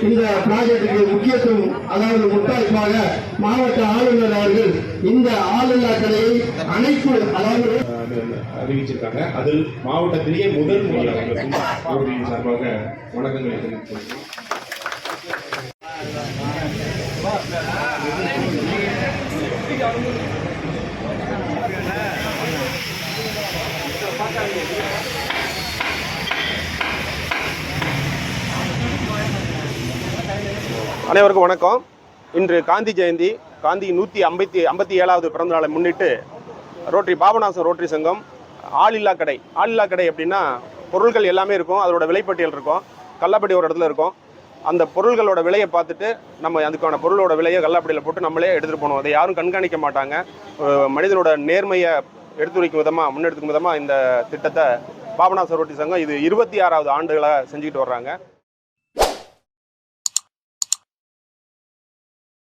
இந்த ப்ராஜெக்டுக்கு முக்கியத்துவம் அதாவது முத்தாய்ப்பாக மாவட்ட ஆளுநர் அவர்கள் இந்த ஆளில்லா கடையை அனைத்து அதாவது அறிவிச்சிருக்காங்க. அதில் மாவட்டத்திலேயே முதல் முறையாக சார்பாக வணக்கங்களை தெரிவித்துள்ளோம். அனைவருக்கும் வணக்கம். இன்று காந்தி ஜெயந்தி, காந்தி 157வது பிறந்த நாளை முன்னிட்டு ரோட்டரி பாபநாசம் ரோட்டரி சங்கம் ஆளில்லா கடை அப்படின்னா பொருட்கள் எல்லாமே இருக்கும், அதோட விலைப்பட்டியல் இருக்கும், கல்லாப்பட்டி ஒரு இடத்துல இருக்கும். அந்த பொருள்களோட விலையை பார்த்துட்டு நம்ம அதுக்கான பொருளோட விலையை கல்லாப்பட்டியில் போட்டு நம்மளே எடுத்துகிட்டு போகணும். அதை யாரும் கண்காணிக்க மாட்டாங்க. மனிதனோட நேர்மையை எடுத்துரைக்கும் விதமாக முன்னெடுத்துக்கும் விதமாக இந்த திட்டத்தை பாபநாசம் ரோட்டரி சங்கம் இது 26வது ஆண்டுகளாக செஞ்சுக்கிட்டு வர்றாங்க.